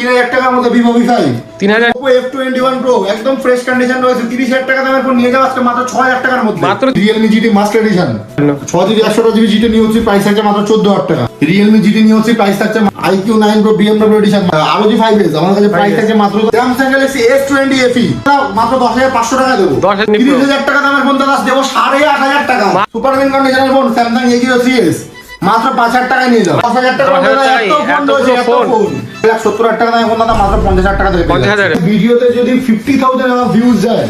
3000 টাকার মধ্যে Vivo V5 3000 Oppo F21 Pro একদম ফ্রেশ কন্ডিশন রয়েছে। 30000 টাকা দামের ফোন নিয়ে যাও আজকে মাত্র 6000 টাকার মধ্যে। মাত্র Realme GT master edition 6GB 128GB GT নিয়ে হচ্ছে প্রাইস আছে মাত্র 14000 টাকা। Realme GT নিয়ে হচ্ছে প্রাইস থাকছে iQ9 Pro BMW addition ROG 5s আমার কাছে প্রাইস থাকছে মাত্র Samsung Galaxy S20 FE মাত্র 10500 টাকা দেবো। 30000 টাকা দামের ফোন দাদা দেবো 8500 টাকা। সুপার মিন কন্ডিশনের ফোন Samsung A03s মাত্র 5000 টাকা নিয়ে যাও। 10000 টাকা ফোন 70000 টাকা দামের ফোন দাদা মাত্র 50000 টাকা দেবে। ভিডিওতে যদি 50000 ভিউজ যায়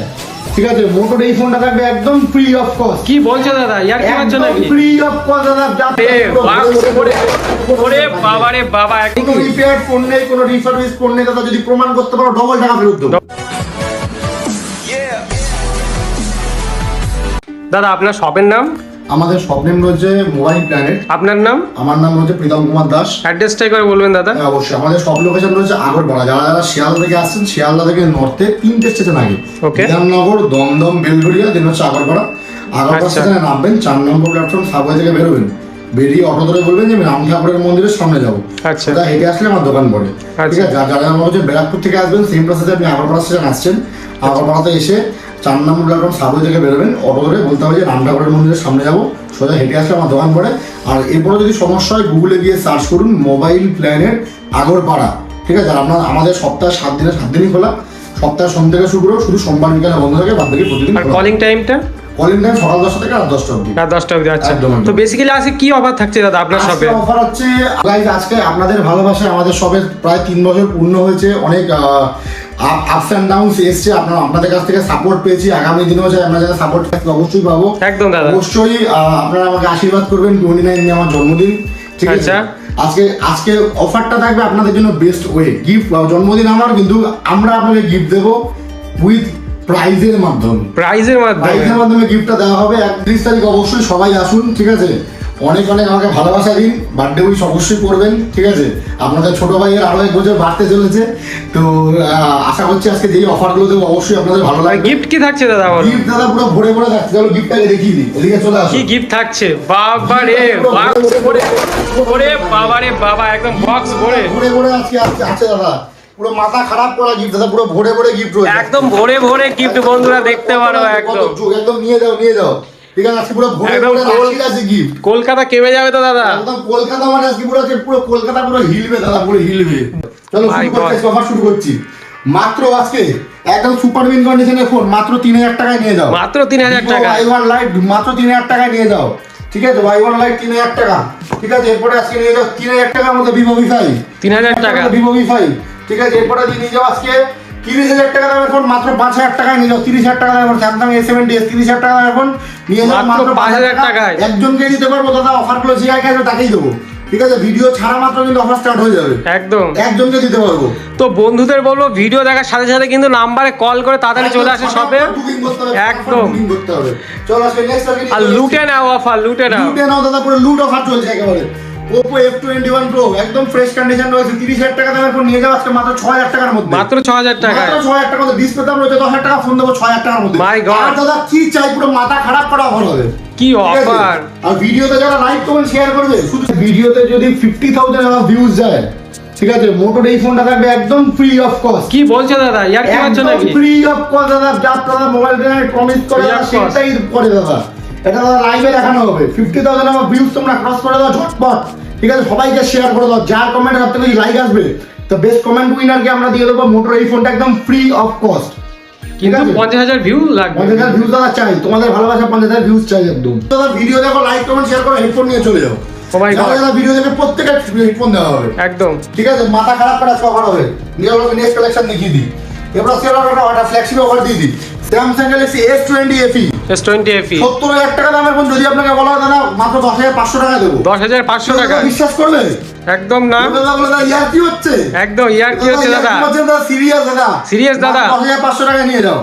ঠিক আছে মোটোর এই ফোনটা থাকবে একদম ফ্রি অফ কস্ট। কি বলছো দাদা ইয়ার কি হচ্ছে নাকি ফ্রি অফ কস্ট দাদা। ওরে বাবা রে বাবা কোনো রিপেয়ার ফোন নেই কোনো রিসার্ভিস ফোন নেই দাদা যদি প্রমাণ করতে পারো ডবল টাকা ফেরত দেবো। দাদা আপনার শপের নাম? আমাদের শপ নেম রয়েছে মোবাইল প্ল্যানেট। আপনার নাম? আমার নাম হচ্ছে প্রীতম কুমার দাস। অ্যাড্রেসটা একবার বলবেন দাদা। অবশ্যই আমাদের সব লোকেশন রয়েছে আগরপাড়া। যারা যারা শিয়ালদা থেকে আসছেন শিয়ালদা থেকে নর্থে 3টে স্টেশন আগে বিধাননগর দমদম বেলঘড়িয়া দেন হচ্ছে আগরপাড়া। আগরপাড়া স্টেশনে নামবেন 4 নম্বর প্ল্যাটফর্ম সাবওয়ে থেকে বেরোবেন বেরিয়ে অটো ধরে বলবেন যে আমি রাম ঠাকুরের মন্দিরের সামনে যাবো। আচ্ছা ওটা হেঁটে আসলে আমার দোকান পড়ে। ঠিক আছে যারা আমার হচ্ছে ব্যারাকপুর থেকে আসবেন সেম প্রসেসে আপনি আগরপাড়া স্টেশন আসছেন আগরপাড়াতে এসে 4 নম্বর প্ল্যাটফর্ম সাবওয়ে থেকে বেরোবেন অটো ধরে বলতে হবে যে রাম ঠাকুরের মন্দিরের সামনে যাবো সোজা হেঁটে আসলে আমার দোকান পড়ে। আর এরপরে যদি সমস্যা হয় গুগলে গিয়ে সার্চ করুন মোবাইল প্ল্যানেট আগরপাড়া। ঠিক আছে আর আপনার আমাদের সপ্তাহে 7 দিনে 7 দিনই খোলা। সপ্তাহে সোম থেকে শুক্র শুধু সোমবার বিকালে বন্ধ থাকে বাদ বাকি প্রতিদিন। আর কলিং টাইমটা? কলিং টাইম সকাল 10টা থেকে রাত 10টা অবধি। রাত 10টা অবধি। আচ্ছা তো বেসিক্যালি আজকে কি অফার থাকছে দাদা আপনার শপে? অফার হচ্ছে গাইস আজকে আপনাদের ভালোবাসায় আমাদের শপে প্রায় 3 বছর পূর্ণ হয়েছে। অনেক আপস এন্ড ডাউনস এসছে আপনাদের কাছ থেকে সাপোর্ট পেয়েছি। আগামী দিনেও চাই আমরা যারা সাপোর্ট অবশ্যই পাবো। একদম দাদা অবশ্যই আপনারা আমাকে আশীর্বাদ করবেন। 29 আমার জন্মদিন ঠিক আছে। আজকে অফারটা থাকবে আপনাদের জন্য বেস্ট ওয়ে গিফট জন্মদিন আমার কিন্তু আমরা আপনাকে গিফট দেবো উইথ প্রাইজের মাধ্যমে গিফটটা দেওয়া হবে। 31 তারিখ অবশ্যই সবাই আসুন ঠিক আছে। অনেক অনেক আমাকে ভালোবাসা দিন। বার্থডে উইশ অবশ্যই করবেন ঠিক আছে। আপনাদের ছোট ভাইয়ের আরো 1 বছর বাড়তে চলেছে তো আশা করছি আজকে যেই অফারগুলো দেবো অবশ্যই আপনাদের ভালো লাগবে। গিফট কি থাকছে দাদা? গিফট দাদা পুরো ভরে ভরে থাকছে। চলো গিফটটাকে দেখিয়ে দিই এদিকে চলে আসো। কি গিফট থাকছে? বাবা রে ওরে বাবা রে বাবা একদম বক্স ভরে ভরে আজকে আছে দাদা। পুরো মাথা খারাপ করা গিফট দাদা পুরো ভরে ভরে গিফট রয়েছে। একদম ভরে ভরে গিফট বন্ধুরা দেখতে পারো একদম নিয়ে যাও ঠিক আছে। আজকে পুরো ভরে ভরে রাখি আছে গিফট। কলকাতা কেমে যাবে তো দাদা? একদম কলকাতা মানে আজকে পুরো কলকাতা পুরো হিলবে দাদা পুরো হিলবে। চলো শুরু করছি মাত্র আজকে একদম সুপার মিন কন্ডিশনের ফোন মাত্র 3000 টাকায় নিয়ে যাও। মাত্র 3000 টাকা Y1 লাইট মাত্র 3000 টাকায় নিয়ে যাও ঠিক আছে। Y1 লাইট 3000 টাকা ঠিক আছে। এরপরে আজকে নিয়ে যাও 3000 টাকার মধ্যে Vivo V5 3000 টাকা Vivo V5 ঠিক আছে। এরপরে নিয়ে যাও আজকে 30000 টাকা দামের ফোন মাত্র 5000 টাকায় নিয়ে যাও। 30000 টাকা দামের Samsung A70s 30000 টাকা দামের ফোন নিয়ে যাও মাত্র 5000 টাকায়। একজনকে দিতে পারবো দাদা অফারগুলো যে আগে আসবে তাকেই দেবো ঠিক আছে। ভিডিও ছাড়া মাত্র কিন্তু অফার স্টার্ট হয়ে যাবে একদম একজনকে দিতে পারবো। তো বন্ধুদের বলবো ভিডিও দেখার সাথে সাথে কিন্তু নাম্বারে কল করে তাড়াতাড়ি চলে আসে শপে একদম। চলো আজকে নেক্সট আর লুটে নাও অফার লুটে নাও দাদা পুরো লুট অফার চলছে একেবারে। Oppo F21 Pro একদম ফ্রেশ কন্ডিশন রয়েছে। 30000 টাকা দামের ফোন নিয়ে যাও আজকে মাত্র 6000 টাকার মধ্যে। মাত্র 6000 টাকা মাত্র 6000 টাকার মধ্যে ডিসপ্লে দাম রয়েছে 10000 টাকা ফোন দেবো 6000 টাকার মধ্যে। মাই গড আর দাদা কি চাই পুরো মাথা খারাপ করা অফার হবে। কি অফার! আর ভিডিওতে যারা লাইক কমেন্ট শেয়ার করবে শুধু ভিডিওতে যদি 50000 ভিউজ যায় ঠিক আছে মোটোর এই ফোনটা থাকবে একদম ফ্রি অফ কস্ট। কি বলছো দাদা ইয়ার কি হচ্ছে নাকি ফ্রি অফ কস্ট দাদা। দাদা মোবাইল ব্র্যান্ড প্রমিস করে সেটাই করে দাদা। এটা দাদা লাইভে দেখানো হবে। 50000 আমার ভিউজ তোমরা ক্রস করে দাও ঝটপট ঠিক আছে। সবাইকে শেয়ার করে দাও যার কমেন্ট সবথেকে বেশি লাইক আসবে তো বেস্ট কমেন্ট উইনারকে আমরা দিয়ে দেবো মোটর এই ফোনটা একদম ফ্রি অফ কস্ট। কিন্তু 50000 ভিউ লাগবে। 50000 ভিউজ দাদা চাই তোমাদের ভালোবাসা 50000 ভিউজ চাই একদম। দাদা ভিডিও দেখো লাইক কমেন্ট শেয়ার করো হেডফোন নিয়ে চলে যাও। দাদা ভিডিও দেখে প্রত্যেকটা হেডফোন দেওয়া হবে একদম ঠিক আছে। মাথা খারাপ করা কভার হবে। নিয়ে নেক্সট কালেকশন দেখিয়ে দিই। এবার একটা ফ্ল্যাগশিপ অফার দিয়ে দিই Samsung Galaxy S20 FE 70000 টাকা দামের ফোন যদি আপনাকে বলা হয় দাদা মাত্র 10500 টাকা দেবো। 10500 টাকা বিশ্বাস করবে? একদম না দাদা ইয়ার কি হচ্ছে একদম ইয়ার কি হচ্ছে দাদা সিরিয়াস দাদা 10500 টাকা নিয়ে যাও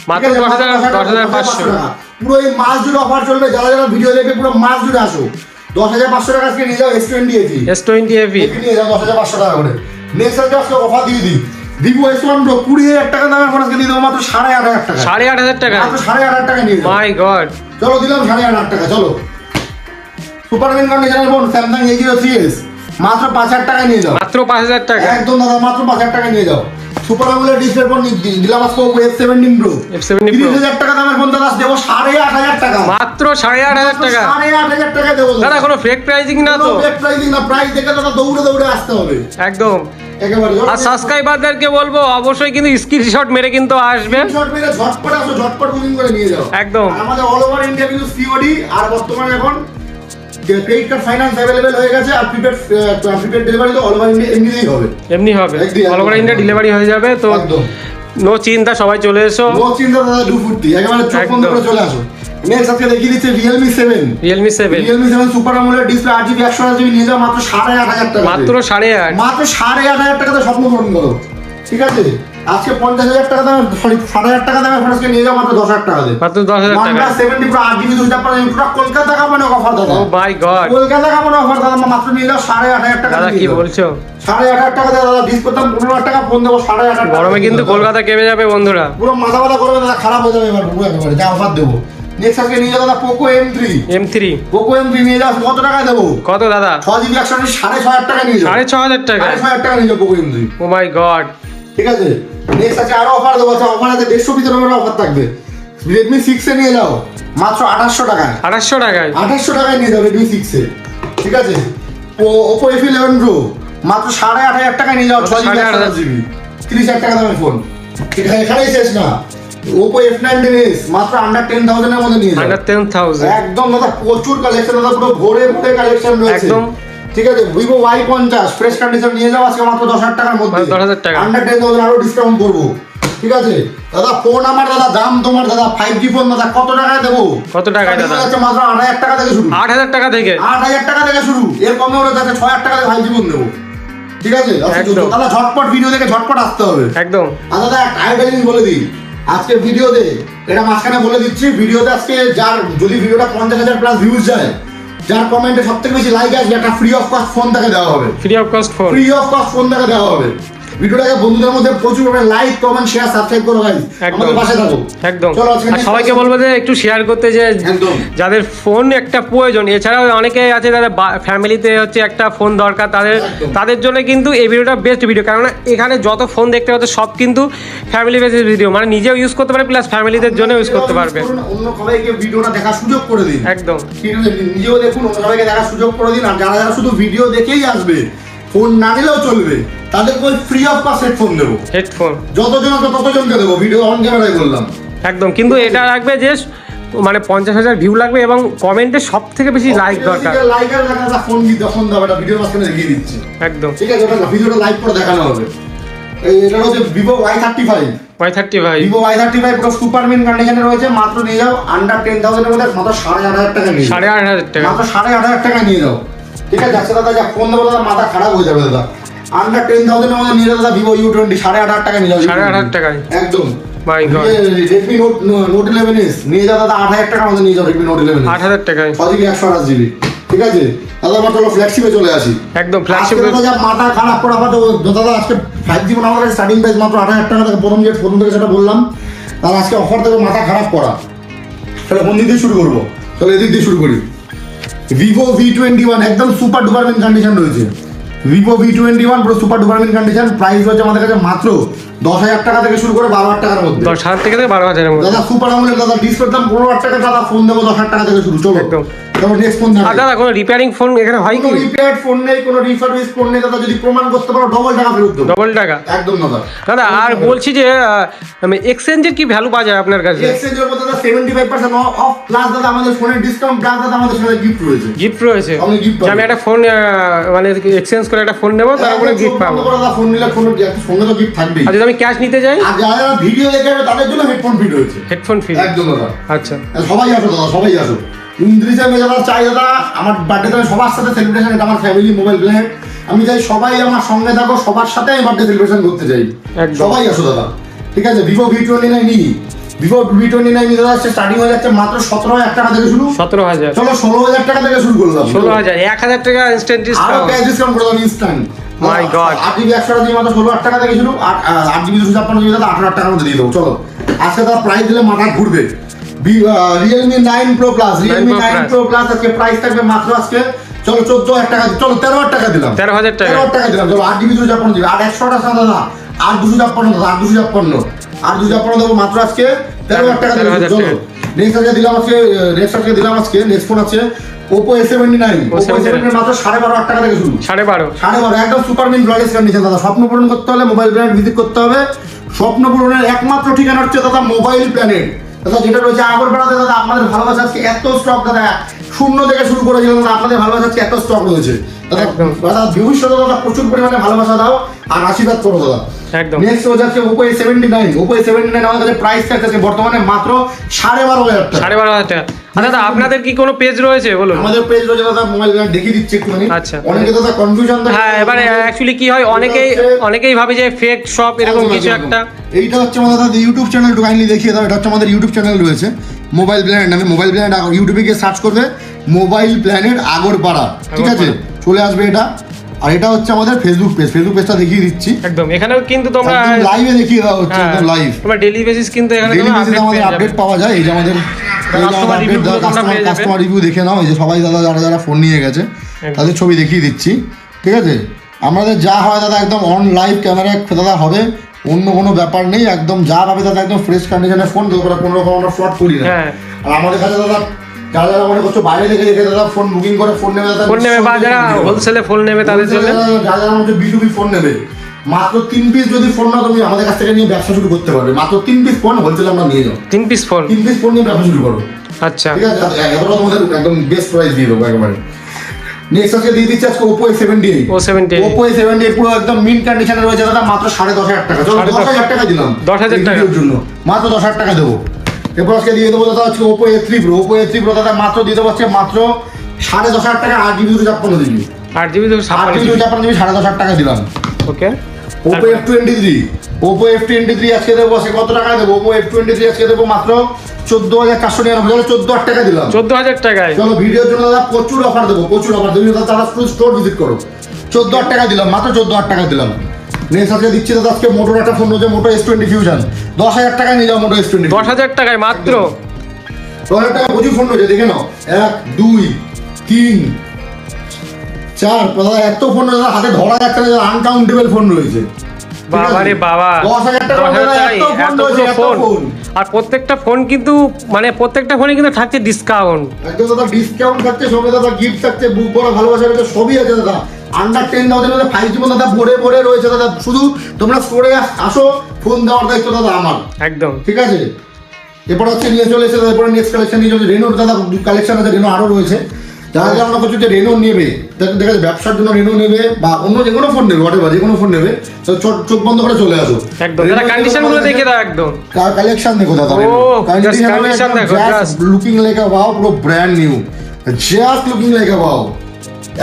মাত্র 10500 টাকা। পুরো এই মাস জুড়ে অফার চলবে। যারা যারা ভিডিও দেখবে পুরো মাস জুড়ে আসো 10500 টাকা আজকে নিয়ে যাও S20 FE নিয়ে যাও 10500 টাকা করে। নেক্সট আজকে অফার দিয়ে দিই Vivo S1 Pro 20000 টাকা দামের ফোন আজকে দিয়ে দেবো মাত্র 8500 টাকা। 8500 টাকা মাত্র 8500 টাকা নিয়ে যাও। মাই গড চলো দিলাম 8500 টাকা। চলো সুপার মিন কন্ডিশনের ফোন Samsung A03s মাত্র 5,000 টাকা নিয়ে যাও, মাত্র 5,000 টাকা। একদম দাদা মাত্র 5,000 টাকা নিয়ে যাও। সুপার আমোলেড ডিসপ্লের পর দিলাম আজকে Oppo F17 Pro, F17 Pro 30,000 টাকা দামের ফোন দাদা দেবো 8,500 টাকা, মাত্র 8,500 টাকা। 8,500 টাকা দেবো দাদা কোনো ফেক প্রাইসিং না তো? ফেক প্রাইসিং না, প্রাইস দেখে দাদা দৌড়ে দৌড়ে আসতে হবে একদম। একেবারে। আর সাবস্ক্রাইবারদেরকে বলবো অবশ্যই কিন্তু স্ক্রিনশট মেরে কিন্তু আসবে, শর্ট মেরে ঝটপট আসো, ঝটপট বুকিং করে নিয়ে যাও একদম। আর আমাদের অল ওভার ইন্ডিয়া কিন্তু সিওডি, আর বর্তমানে এখন ক্রেডিট কার্ড ফাইন্যান্স अवेलेबल হয়ে গেছে, আর প্রিপেড ডেলিভারি তো অল ওভার ইন্ডিয়া এমনিই হবে, এমনি হবে, একদম। অল ওভার ইন্ডিয়া ডেলিভারি হয়ে যাবে তো, একদম নো চিন্তা, সবাই চলে এসো। নো চিন্তা দাদা, ডু ফুর্তি একেবারে চোখ বন্ধ একদম। করে চলে আসো। নেক্সট আজকে দেখিয়ে দিচ্ছে Realme 7, Realme 7 Realme 7 super AMOLED display 8GB 128GB নিয়ে যাও মাত্র 8,500 টাকা, মাত্র 8,500। মাত্র 8,500 টাকাতে স্বপ্ন পূরণ করো, ঠিক আছে। আজকে 50,000 টাকা দামের, সরি 7,000 টাকা দামের ফোন আজকে নিয়ে যাও মাত্র 10,000 টাকা দিয়ে, মাত্র 10,000 টাকা। OnePlus 70 Pro 8GB 256GB পুরো কলকাতা কামানো অফার দাদা, ও মাই গড, কলকাতা কামানো অফার দাদা, মাত্র নিয়ে যাও 8,500 টাকা দাদা দিয়ে কি দাও। বলছো? 8,500 টাকা দিয়ে দাদা ডিস করতাম 15,000 টাকা, ফোন দেবো 8,500 টাকা। গরমে কিন্তু কলকাতা কেঁপে যাবে বন্ধুরা। পুরো মাথা ব্যথা করবে দাদা, খারাপ হয়ে যাবে এবার পুরো একেবারে, যা অফার দেবো। নেক্সট আজকে নিয়ে যাও দাদা Poco M3, M3 Poco M3 নিয়ে যাও কত টাকায় দেবো? কত দাদা? 6GB 128 6,500 টাকা নিয়ে যাও, 6,500 টাকা। 6,500 টাকা নিয়ে যাও Poco M3, ও মাই গড, ঠিক আছে। নেক্সট আছে আরো অফার দেবো, আচ্ছা অফার আছে 150 পিসের অফার থাকবে। Redmi 6 এ নিয়ে যাও মাত্র 8,800 টাকায়, 8,500 টাকায়। 8,800 টাকায় নিয়ে যাও Redmi 6 এ, ঠিক আছে। Oppo F11 Pro মাত্র 8,500 টাকায় নিয়ে যাও, 6GB 128GB 30,000 টাকা দামের ফোন, ঠিক আছে। এখানেই শেষ না, Oppo F19s মাত্র আন্ডার 10,000 এর মধ্যে নিয়ে যাও, আন্ডার 10,000 একদম দাদা প্রচুর কালেকশন দাদা, পুরো ভরে ভরে কালেকশন রয়েছে একদম। ঠিক আছে। Vivo Y50 ফ্রেশ কন্ডিশন নিয়ে যাও আজকে মাত্র 10,000 টাকার মধ্যে, 10,000 টাকা। আন্ডার 10,000 আরো ডিসকাউন্ট করবো, ঠিক আছে। দাদা ফোন আমার দাদা, দাম তোমার দাদা 5G ফোন দাদা কত টাকায় দেবো? কত টাকায় দাদা? আছে মাত্র 8,000 টাকা থেকে শুরু, 8,000 টাকা থেকে, 8,000 টাকা থেকে শুরু, এর কমে হলে যাচ্ছে 6,000 টাকা দিয়ে 5G ফোন দেবো, ঠিক আছে। একদম। দাদা ঝটপট ভিডিও দেখে ঝটপট আসতে হবে, একদম। আর দাদা আরেকটা জিনিস বলে দিই, আজকে ভিডিওতে এটা মাঝখানে বলে দিচ্ছি, ভিডিওতে আজকে যার যদি ভিডিওটা 50,000 প্লাস ভিউজ যায়, যার কমেন্টে সব থেকে বেশি লাইক আসবে, একটা ফ্রি অফ কস্ট ফোন তাকে দেওয়া হবে, free of cost phone, free of cost phone তাকে দেওয়া হবে। ভিডিওটাকে বন্ধুদের মধ্যে প্রচুর পরিমাণে লাইক কমেন্ট শেয়ার সাবস্ক্রাইব করো গাইস, একদম। আমাদের পাশে থাকো একদম। চলো আজকে আর সবাইকে বলবো যে একটু শেয়ার করতে, যে একদম। যাদের ফোন একটা প্রয়োজন, এছাড়াও অনেকে আছে যাদের ফ্যামিলিতে হচ্ছে একটা ফোন দরকার, একদম। তাদের জন্য কিন্তু এই ভিডিওটা বেস্ট ভিডিও, কারণ এখানে যত ফোন দেখতে পাচ্ছে সব কিন্তু ফ্যামিলি বেসিস ভিডিও, মানে নিজেও ইউজ করতে পারে প্লাস ফ্যামিলিদের জন্য ইউজ করতে পারবে। অন্য সবাইকে ভিডিওটা দেখার সুযোগ করে দিন, একদম। ঠিক আছে। নিজেও দেখুন, অন্য সবাইকে দেখার সুযোগ করে দিন, আর যারা যারা শুধু ভিডিও দেখেই আসবে, ফোন না নিলেও চলবে, তাদেরকে ওই ফ্রি অফ কস্ট হেডফোন দেবো, হেডফোন যতজন আছে ততজনকে দেবো, ভিডিও অন ক্যামেরায় বললাম। একদম। কিন্তু এটা রাখবে যে মানে 50,000 ভিউ লাগবে এবং কমেন্টে সব থেকে বেশি লাইক দরকার, লাইক আর দেখা ফোন ফোন দাও, এটা ভিডিওর মাঝখানে দেখিয়ে দিচ্ছি, একদম। ঠিক আছে। ওটা ভিডিওটা লাইভ করে দেখানো হবে। এটা হচ্ছে Vivo Y35, Y35 Vivo Y35 পুরো সুপারমিন কন্ডিশনে রয়েছে, মাত্র নিয়ে যাও আন্ডার 10,000 এর মধ্যে, মাত্র 8,500 টাকা নিয়ে যাও, 8,500 টাকা, মাত্র 8,500 টাকা নিয়ে যাও, ঠিক আছে। আচ্ছা দাদা, যা ফোন দেবো দাদা মাথা খারাপ হয়ে যাবে দাদা, আন্ডার 10,000 এর মধ্যে নিয়ে যাও দাদা Vivo U20 8,500 টাকা নিয়ে যাও, 8,500 টাকায়, একদম। মাই গড। Redmi Note 11s নিয়ে যাও দাদা 8,000 টাকার মধ্যে নিয়ে যাও, Redmi Note 11 8,000 টাকায়, 6GB 128GB, ঠিক আছে। দাদা আমার চলো ফ্ল্যাগশিপে চলে আসি, একদম ফ্ল্যাগশিপ। আজকে দাদা যা মাথা খারাপ করা পাতো দাদা, আজকে 5G ফোন আমাদের স্টার্টিং প্রাইস মাত্র 8,000 টাকা থেকে, প্রথম থেকে সেটা বললাম, আর আজকে অফার দেবো মাথা খারাপ করা। তাহলে কোন দিক দিয়ে শুরু করবো? চলো এদিক দিয়ে শুরু করি। Vivo V21 একদম সুপার ডুপার মিন কন্ডিশন রয়েছে, Vivo V21 পুরো super duper mint condition, price রয়েছে আমাদের কাছে মাত্র 10,000 টাকা থেকে শুরু করে 12,000 টাকার মধ্যে, 10,000 থেকে 12,000 এর মধ্যে। দাদা সুপার আমলের দাদা ডিসপ্লে দাম 15,000 টাকা, দাদা ফোন দেবো 10,000 টাকা থেকে শুরু, চলো একদম। তারপর নেক্সট ফোন আর দাদা কোনো রিপেয়ারিং ফোন এখানে হয় কি? কোনো রিপেয়ার্ড ফোন নেই, কোনো রিফারবিশ ফোন নেই দাদা, যদি প্রমাণ করতে পারো ডবল টাকা ফেরত দেবো, ডবল টাকা, একদম দাদা। দাদা আর বলছি যে এক্সচেঞ্জের কি ভ্যালু পাওয়া যায় আপনার কাছে? এক্সচেঞ্জের উপর দাদা 75% অফ, প্লাস দাদা আমাদের ফোনের ডিসকাউন্ট, প্লাস দাদা আমাদের সাথে গিফট রয়েছে, গিফট রয়েছে, আপনি gift যে আমি পাবেন। একটা ফোন মানে এক্সচেঞ্জ করে একটা ফোন নেবো, তারপরে গিফট পাবো। দাদা ফোন নিলে ফোনের সঙ্গে তো গিফট থাকবেই, আর যদি আমি ক্যাশ নিতে যাই? আর যারা যারা ভিডিও দেখে আসবে তাদের জন্য হেডফোন ফ্রি রয়েছে, হেডফোন ফ্রি, একদম দাদা। আচ্ছা। সবাই আসো দাদা, সবাই আসো। 29 মে দাদা চাই দাদা আমার বার্থডে আমি সবার সাথে সেলিব্রেশন, এটা আমার ফ্যামিলি মোবাইল ব্র্যান্ড, আমি চাই সবাই আমার সঙ্গে থাকো, সবার সাথে আমি বার্থডে সেলিব্রেশন করতে চাই, একদম। সবাই আসো দাদা, ঠিক আছে। Vivo V29 নি, Vivo V29 দাদা স্টার্টিং হয়ে যাচ্ছে মাত্র 17,000 টাকা থেকে শুরু, 17,000, চলো 16,000 টাকা থেকে শুরু করলাম, 16,000, 1,000 টাকা ইনস্ট্যান্ট আরো ডিসকাউন্ট। ক্যাশ ডিসকাউন্ট করে দাও instant. My God. 8GB 128GB মাত্র 16,000 টাকা থেকে শুরু, 8GB 256GB দাদা 18,000 টাকার মধ্যে দিয়ে দেবো, চলো। আজকে তার প্রাইস দিলে মাথা ঘুরবে। Realme 9 Pro Plus, Realme 9 Pro Plus আজকে প্রাইস থাকবে মাত্র আজকে চলো 14,000 টাকা, চলো 13,000 টাকা দিলাম, 13,000 টাকা 13,000 টাকা দিলাম। চলো 8 GB 256 GB, আর 100 টাকা দাদা, 8,256 দাদা, 8,256 দেবো মাত্র আজকে 13,000 টাকা দিলাম। 13,000 চলো নেক্সট আজকে দিলাম, আজকে নেক্সট ফোন আছে Oppo A79, মাত্র 12,500 টাকা থেকে শুরু, 12,500 একদম সুপার মিন ব্লডেস কন্ডিশন দাদা। স্বপ্ন পূরণ করতে হলে মোবাইল প্ল্যানেট ভিজিট করতে হবে। স্বপ্ন পূরণের একমাত্র ঠিকানা হচ্ছে দাদা মোবাইল প্ল্যানেট দাদা, যেটা রয়েছে আগরপাড়াতে দাদা। আপনাদের ভালোবাসা আজকে এত স্টক দাদা, শূন্য থেকে শুরু করেছিলাম দাদা, আপনাদের ভালোবাসা আজকে এত স্টক রয়েছে দাদা। দাদা ভবিষ্যতে দাদা প্রচুর পরিমাণে ভালোবাসা দাও আর আশীর্বাদ করো দাদা। নেক্সট হচ্ছে আজকে Oppo A79 আমাদের কাছে প্রাইস থাকছে বর্তমানে মাত্র 12,500 টাকা। 12,500 টাকা। দাদা আপনাদের কি কোনো পেজ রয়েছে বলুন? আমাদের পেজ রয়েছে দাদা, মোবাইল দেখিয়ে দিচ্ছি একটুখানি। আচ্ছা, অনেকে দাদা কনফিউশন থাকে। হ্যাঁ, এবারে অ্যাকচুয়ালি কি হয়, অনেকেই ভাবে যে ফেক শপ এরকম কিছু একটা। এইটা হচ্ছে আমাদের দাদা ইউটিউব চ্যানেল, একটু কাইন্ডলি দেখিয়ে দাও। এটা হচ্ছে আমাদের ইউটিউব চ্যানেল রয়েছে মোবাইল প্ল্যানেট নামে। মোবাইল প্ল্যানেট ইউটিউবে গিয়ে সার্চ করবে মোবাইল প্ল্যানেট আগরপাড়া, ঠিক আছে, চলে আসবে এটা। আর এটা হচ্ছে আমাদের ফেসবুক পেজটা দেখিয়ে দিচ্ছি একদম। এখানেও কিন্তু তোমরা লাইভে দেখিয়ে দাও, হচ্ছে একদম লাইভ। তোমরা ডেইলি বেসিস কিন্তু এখানে আমাদের আপডেট পাওয়া যায়। এই যে আমাদের কাস্টমার রিভিউ দেখে নাও। এই যে সবাই দাদা যারা ফোন নিয়ে গেছে তাদের ছবি দেখিয়ে দিচ্ছি, ঠিক আছে। আমাদের যা হয় দাদা একদম অন লাইভ ক্যামেরা দাদা হবে, অন্য কোনো ব্যাপার নেই। একদম যা পাবে দাদা একদম ফ্রেশ কন্ডিশনে ফোন দেবো, কোনো রকম আমরা ফ্রড করি না। আর আমাদের কাছে দাদা যারা মনে করছো বাইরে থেকে দাদা ফোন বুকিং করে ফোন নেবে দাদা, বা যারা হোলসেলে ফোন নেবে তাদের জন্য, যারা B2B ফোন নেবে, মাত্র 3 পিস যদি ফোন না তুমি আমাদের কাছ থেকে নিয়ে ব্যবসা শুরু করতে পারবে। মাত্র 3 পিস ফোন হোলসেলে আমরা নিয়ে যাও। 3 পিস ফোন নিয়ে ব্যবসা শুরু করো। আচ্ছা, ঠিক আছে, এতটা তোমাদের একদম বেস্ট প্রাইস দিয়ে দেবো একেবারে। নেক্সট আজকে দিয়ে দিচ্ছি আজকে Oppo A78 পুরো একদম মিন কন্ডিশনে রয়েছে দাদা, মাত্র 10,500 টাকা। চলো 10,000 টাকা দিলাম, 10,000 টাকার জন্য মাত্র 10,000 টাকা দেবো। এরপর আজকে দিয়ে দেবো দাদা আজকে Oppo A3 Pro দাদা, মাত্র দিয়ে দেবো আজকে মাত্র 10,500 টাকা, 8GB 256 GB, 8GB 10,500 টাকা দিলাম। ওকে। Oppo F23 আজকে দেবো, আজকে কত টাকা দেবো? Oppo F23 আজকে দেবো মাত্র 14,499, 14,000 টাকা দিলাম। 14,000 টাকায় চলো ভিডিওর জন্য দাদা প্রচুর অফার দেবো, তারা ফুল স্টোর ভিজিট করো। 14,000 টাকা দিলাম, মাত্র 14,000 টাকা দিলাম। নেক্সট আজকে দিচ্ছি দাদা আজকে মোটোর একটা ফোন রয়েছে, মোটো S20 Fusion, 10,000 টাকায় নিয়ে যাও মোটো S20। 10,000 টাকায় মাত্র 10,000 টাকা প্রচুর ফোন রয়েছে, দেখে নাও। 1 2 3 4 দাদা এত ফোন রয়েছে, হাতে ধরা যাচ্ছে না, আনকাউন্টেবল ফোন রয়েছে। বাবারে বাবা, 10,000 টাকা ফোন। আর প্রত্যেকটা ফোন কিন্তু মানে প্রত্যেকটা ফোনে কিন্তু থাকছে ডিসকাউন্ট, একদম দাদা ডিসকাউন্ট থাকছে, সঙ্গে দাদা গিফট থাকছে, বুক করা ভালোবাসা রয়েছে, সবই আছে দাদা। আন্ডার 10,000 5G দাদা ভরে রয়েছে দাদা। শুধু তোমরা স্টোরে আসো, ফোন দেওয়ার দায়িত্ব দাদা আমার, একদম ঠিক আছে। এরপর হচ্ছে নিয়ে চলে এসে এরপরে নেক্সট কালেকশন নিয়ে চলেছে রেনোর দাদা কালেকশন আছে, রেনো আরও রয়েছে। যারা যারা আমরা করছি যে রেনো নেবে, দেখা যাচ্ছে ব্যবসার জন্য রেনো নেবে বা অন্য যে কোনো ফোন নেবে, হোয়াটএভার যে কোনো ফোন নেবে, তো চোখ বন্ধ করে চলে আসো। একদম দাদা কন্ডিশনগুলো দেখে দাও, একদম কালেকশন দেখো দাদা, কন্ডিশন দেখো, just looking like a wow, পুরো brand new, just looking like a wow,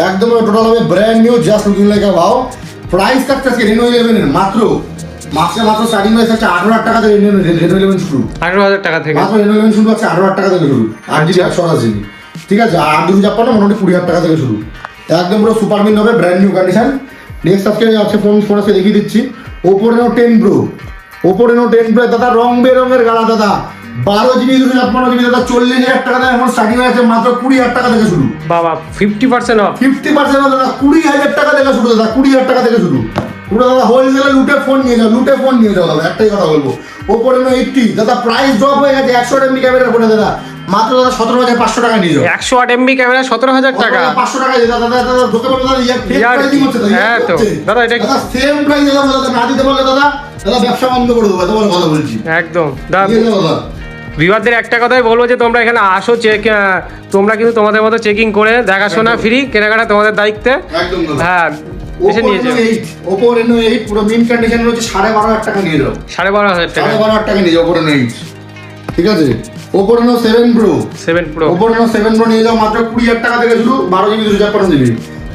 একদম টোটাল হবে brand new, just looking like a wow. Price থাকছে আজকে রেনো 11 এর মাত্র স্টার্টিং প্রাইস আছে 18,000 টাকা থেকে রেনো 11 শুরু, 18,000 টাকা থেকে মাত্র রেনো 11 শুরু আছে 18,000 টাকা থেকে শুরু, 8GB 128GB, ঠিক আছে। আর 8,256 মোটামুটি 20,000 টাকা থেকে শুরু, একদম পুরো সুপার মিন হবে, ব্র্যান্ড নিউ কন্ডিশন। নেক্সট আজকে ফোন আজকে দেখিয়ে দিচ্ছি Oppo Reno 10 Pro দাদা, রং বেরঙের গাড়া দাদা, 12GB 256GB দাদা, 40,000 টাকা থেকে এখন স্টার্টিং হয়েছে মাত্র 20,000 টাকা থেকে শুরু। বাবা 50% অফ, 50% দাদা, 20,000 টাকা থেকে শুরু দাদা, 20,000 টাকা থেকে শুরু। পুরো দাদা হোলসেলে লুটে ফোন নিয়ে যাও দাদা, একটাই কথা বলবো। Oppo Reno 80 দাদা, প্রাইস ড্রপ হয়ে গেছে, 108 MB ক্যামেরার ফোনে দাদা, মাত্র দাদা 17,500 টাকা নিয়ে যাও। 108 MB ক্যামেরা 17,000 টাকা, 500 টাকা দাদা দাদা ধোকে বলো দাদা, প্রাইসিং হচ্ছে দাদা। হ্যাঁ তো দাদা এটা দাদা সেম প্রাইস দাদা, না দিতে পারলে দাদা ব্যবসা বন্ধ করে দেবো, এত বড় কথা বলছি একদম। দাদা দাদা ভিউয়ারদের একটা কথাই বলবো যে তোমরা এখানে আসো, তোমরা কিন্তু তোমাদের মতো চেকিং করে দেখাশোনা ফ্রি, কেনাকাটা তোমাদের দায়িত্বে। একদম দাদা। হ্যাঁ এসে নিয়ে যাও। Oppo Reno 8 পুরো মিন কন্ডিশন রয়েছে, 12,500 টাকা নিয়ে যাও। 12,500 টাকা, 12,500 টাকা নিয়ে যাও Oppo Reno 8, ঠিক আছে। Oppo Reno 7 Pro Oppo Reno 7 Pro নিয়ে যাও, মাত্র 20,000 টাকা থেকে শুরু, 12GB 256GB।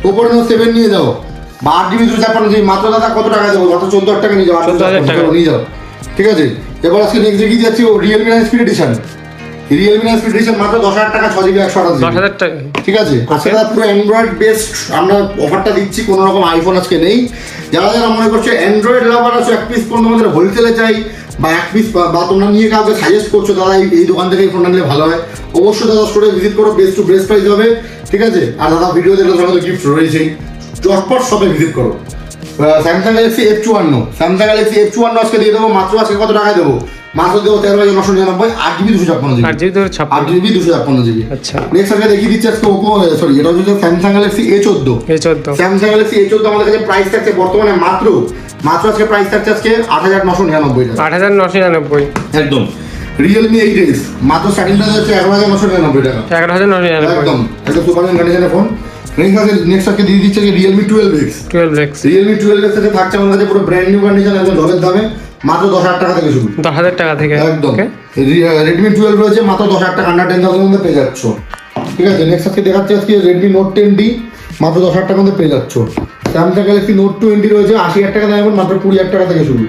Oppo Reno 7 নিয়ে যাও, 8GB 256GB, মাত্র দাদা কত টাকা দেবো? মাত্র 14,000 টাকা নিয়ে যাও, 14,000 টাকা নিয়ে যাও, ঠিক আছে। এবার আজকে নেক্সট দেখিয়ে যাচ্ছি Realme 9 Speed Edition, মাত্র 10,000 টাকা, 6GB 128GB, 10,000 টাকা, ঠিক আছে। আজকে দাদা পুরো অ্যান্ড্রয়েড বেস্ট আমরা অফারটা দিচ্ছি, কোনো রকম আইফোন আজকে নেই। যারা যারা মনে করছে অ্যান্ড্রয়েড লাভার আছে, এক পিস ফোন তোমাদের হোলসেলে চাই, বা এক পিস বা তোমরা নিয়ে কাউকে সাজেস্ট করছো দাদা এই দোকান থেকে এই ফোনটা নিলে ভালো হয়, অবশ্যই দাদা স্টোরে ভিজিট করো, বেস্ট টু বেস্ট প্রাইস হবে, ঠিক আছে। আর দাদা ভিডিও দেখলে তোমাদের গিফট রয়েছেই, চটপট শপে ভিজিট করো। Samsung Galaxy F54, Samsung Galaxy F54 আজকে দিয়ে দেবো মাত্র, আজকে কত টাকায় দেবো? মাত্র দেবো 13,999, 8GB 256GB, 8GB 256GB। আচ্ছা, নেক্সট আজকে দেখিয়ে দিচ্ছি আজকে ওপো, সরি এটা হচ্ছে Samsung Galaxy A14, Samsung Galaxy A14 আমাদের কাছে প্রাইস থাকছে বর্তমানে মাত্র আজকে প্রাইস থাকছে আজকে 8,999 টাকা, 8,999 একদম। রিয়েলমি 8S মাত্র স্টার্টিং প্রাইস হচ্ছে 11,999 টাকা, 11,999 একদম একটা সুপার কন্ডিশনের ফোন। নেক্সট আজকে দিয়ে দিচ্ছে রিয়েলমি 12X, রিয়েলমি 12X এর থাকছে আমাদের কাছে পুরো ব্র্যান্ড নিউ কন্ডিশন, একদম জলের দামে, মাত্র 10,000 টাকা থেকে শুরু, 10,000 টাকা থেকে একদম। রেডমি 12 রয়েছে মাত্র 10,000 টাকা, আন্ডার 10,000 মধ্যে পেয়ে যাচ্ছ, ঠিক আছে। নেক্সট আজকে দেখাচ্ছি আজকে রেডমি নোট 10D মাত্র 10,000 টাকার মধ্যে পেয়ে যাচ্ছ। স্যামসাং গ্যালাক্সি নোট 20 রয়েছে 80,000 টাকা দাম, এখন মাত্র 20,000 টাকা থেকে শুরু।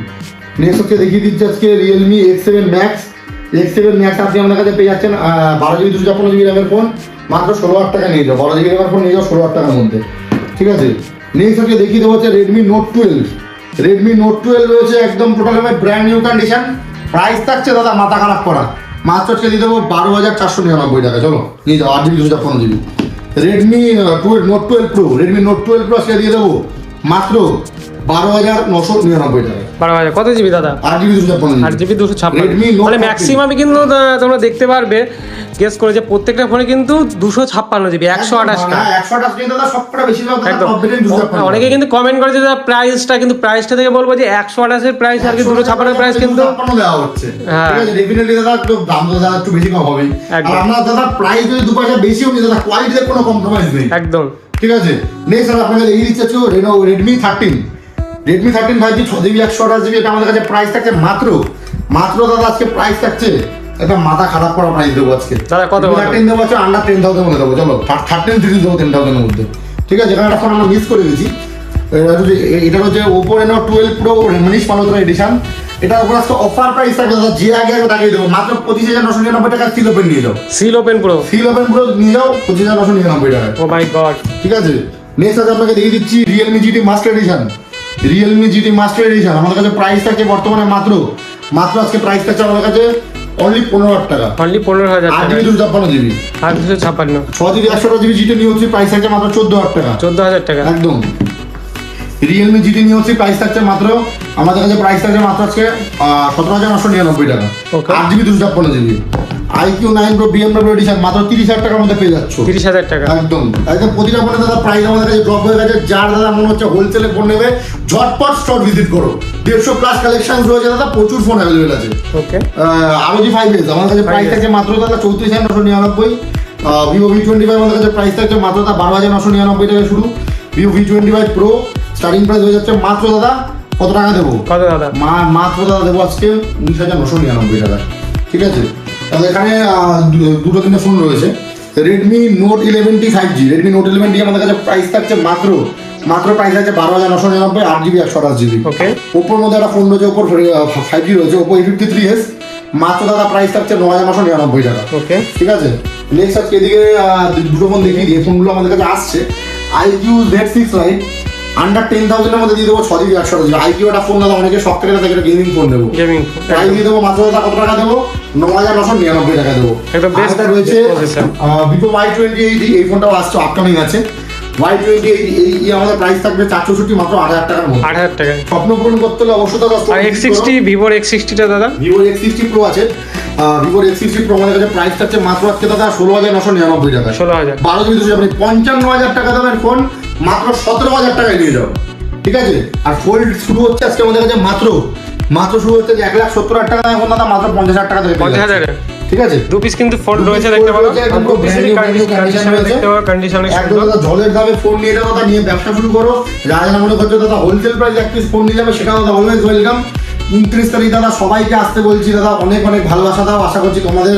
নেক্সট হচ্ছে দেখিয়ে দিচ্ছে আজকে রিয়েলমি X7 Max আপনি আমাদের কাছে পেয়ে যাচ্ছেন 12GB 256GB র্যামের ফোন, মাত্র 16,000 টাকা নিয়ে যাও, 12GB র্যামের ফোন নিয়ে যাও 16,000 টাকার মধ্যে, ঠিক আছে। নেক্সট হচ্ছে দেখিয়ে দেবো হচ্ছে রেডমি নোট 12 রয়েছে একদম total brand new condition, price থাকছে দাদা মাথা খারাপ করা, মাত্র আজকে দিয়ে দেবো 12,499 টাকা, চলো নিয়ে যাও 8GB 256GB। Redmi note 12 Pro আজকে দিয়ে দেবো মাত্র 12,999 টাকা, 12,000 কত জিবি দাদা? 8GB 256GB, 8GB 256, Redmi Note মানে ম্যাক্সিমাম কিন্তু তোমরা দেখতে পারবে গেস করে যে প্রত্যেকটা ফোনে কিন্তু 256GB 128 না, 128 কিন্তু দাদা সবকটা বেশিরভাগ একদম। Top variant 256। অনেকে কিন্তু কমেন্ট করে যে দাদা প্রাইসটা থেকে বলবো যে 128 এর প্রাইস আর কি 256 এর প্রাইস কিন্তু 256 দেওয়া হচ্ছে, হ্যাঁ। ঠিক আছে। ডেফিনেটলি দাদা একটু দাম তো দাদা একটু বেশি কম হবেই, আর একদম। আপনার দাদা প্রাইস যদি 2 পয়সা বেশিও নিয়ে দাদা কোয়ালিটিতে কোনো কম্প্রোমাইজ নেই, একদম, ঠিক আছে। নেক্সট আমি আপনাকে দেখিয়ে দিচ্ছি রেডমি 13 5G 6GB 128GB, এটা আমাদের কাছে প্রাইস থাকছে মাত্র দাদা আজকে প্রাইস থাকছে একটা মাথা খারাপ করা প্রাইস দেবো আজকে দাদা কত বলো? 13 দেবো হচ্ছে আন্ডার 10,000 মধ্যে দেবো, চলো 13 সিরিজ দেবো 10,000 এর মধ্যে, ঠিক আছে। যেখানে একটা ফোন আমরা মিস করে গেছি, এটা হচ্ছে Oppo Reno 12 Pro রেমিনিশ মালহোত্রা এডিশন, এটার উপর আজকে অফার প্রাইস থাকবে দাদা, যে আগে দেখিয়ে দেবো মাত্র 25,999 টাকা, সিল ওপেন নিয়ে যাও, সিল ওপেন প্রো নিয়ে যাও 25,999 টাকা, ও মাই গড, ঠিক আছে। নেক্সট আজ আপনাকে দেখিয়ে দিচ্ছি রিয়েলমি GT মাস্টার এডিশন, আমাদের কাছে প্রাইস থাকে বর্তমানে মাত্র আজকে প্রাইস থাকছে আমাদের কাছে অনলি 15,000 টাকা, অনলি 15,000 টাকা, 8GB 256GB, 856, 6GB 128GB GT নিয়ে হচ্ছে প্রাইস থাকছে মাত্র 14,000 টাকা, 14,000 টাকা, একদম। রিয়েলমি GT নিয়ে হচ্ছে প্রাইস থাকছে মাত্র আমাদের কাছে প্রাইস থাকছে মাত্র আজকে 17,999 টাকা, Okay. 8GB 256GB। IQ 9 Pro BMW addition মাত্র 30,000 টাকার মধ্যে পেয়ে যাচ্ছ, 30,000 টাকা, একদম। প্রতিটা ফোনে দাদা প্রাইস আমাদের কাছে ড্রপ হয়ে গেছে, যার দাদা মনে হচ্ছে হোলসেলে ফোন নেবে ঝটপট স্টক ভিজিট করো, 150+ কালেকশন রয়েছে দাদা, প্রচুর ফোন অ্যাভেলেবেল আছে। ওকে, ROG 5S আমাদের কাছে প্রাইস থাকছে মাত্র দাদা 34,999, Vivo V25 আমাদের কাছে প্রাইস থাকছে মাত্র দাদা 12,999 টাকা শুরু, Vivo V25 Pro starting price হয়ে যাচ্ছে মাত্র দাদা কত টাকা দেবো? কত দাদা? মাত্র দাদা দেবো আজকে 19,999 টাকা, ঠিক আছে। তাহলে এখানে দুটো তিনটে ফোন রয়েছে, Redmi note 11T 5G, Redmi note 11T আমাদের কাছে প্রাইস থাকছে মাত্র প্রাইস আছে 12,999, 8GB 128GB। ওকে, ওপোর মধ্যে একটা ফোন রয়েছে, ওপোর 5G রয়েছে, ওপো A53s, মাত্র দাদা প্রাইস থাকছে 9,999 টাকা, ওকে, ঠিক আছে। নেক্সট আজকে এদিকে দুটো ফোন দেখিয়ে দিই, ফোনগুলো আমাদের কাছে আসছে। IQ Z6 Lite আন্ডার 10,000 এর মধ্যে দিয়ে দেবো 6GB 128GB। IQ একটা ফোন দাদা অনেকে শখ থেকে একটা গেমিং ফোন দেবো, গেমিং প্রাইস দিয়ে দেবো মাত্র দাদা কত টাকা দেবো? 9,999 টাকা দেবো। একদম বেস্ট আরেকটা রয়েছে প্রসেসর, Vivo Y2080, এই ফোনটাও আসছে, আপকামিং আছে। Y2080 এই আমাদের প্রাইস থাকবে 464, মাত্র 8,000 টাকার মধ্যে। 8,000 টাকা। স্বপ্ন পূরণ করতে হলে অবশ্যই দাদা আর X60, ভিভোর X60 টা দাদা, Vivo X60 Pro আছে, Vivo X60 Pro আমাদের কাছে প্রাইস থাকছে মাত্র আজকে দাদা 16,999 টাকা, 16,000, 12GB 256, 55,000 টাকা দামের ফোন মাত্র 17,000 টাকায় নিয়ে যাও, ঠিক আছে। আর ফোল্ড শুরু হচ্ছে আজকে আমাদের কাছে মাত্র শুরু হচ্ছে যে 1,70,000 টাকা দামের ফোন দাদা মাত্র 50,000 টাকা থেকে 50,000, ঠিক আছে। দু পিস কিন্তু ফোন রয়েছে, দেখতে পারো কন্ডিশন একদম দাদা জলের দামে ফোন নিয়ে যাও দাদা, নিয়ে ব্যবসা শুরু করো। যারা যারা মনে করছো দাদা হোলসেল প্রাইস এক পিস ফোন নিয়ে যাবে, সেটা দাদা অলওয়েজ ওয়েলকাম। 29 তারিখ দাদা সবাইকে আসতে বলছি দাদা, অনেক ভালোবাসা দাও, আশা করছি তোমাদের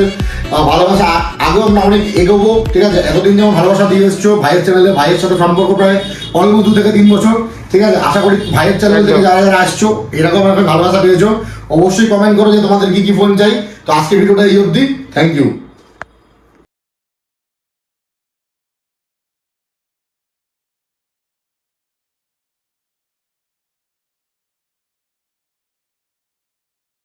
ভালোবাসা আগেও আমরা অনেক এগোবো, ঠিক আছে। এতদিন যেমন ভালোবাসা দিয়ে এসছো ভাইয়ের চ্যানেলে, ভাইয়ের সাথে সম্পর্ক প্রায় অলমোস্ট 2 থেকে 3 বছর, ঠিক আছে। আশা করি ভাইয়ের চ্যানেল থেকে যারা যারা আসছো এরকম একটা ভালোবাসা পেয়েছো। অবশ্যই কমেন্ট করো যে তোমাদের কি ফোন চাই। তো আজকে ভিডিওটা এই অবধি, থ্যাংক ইউ।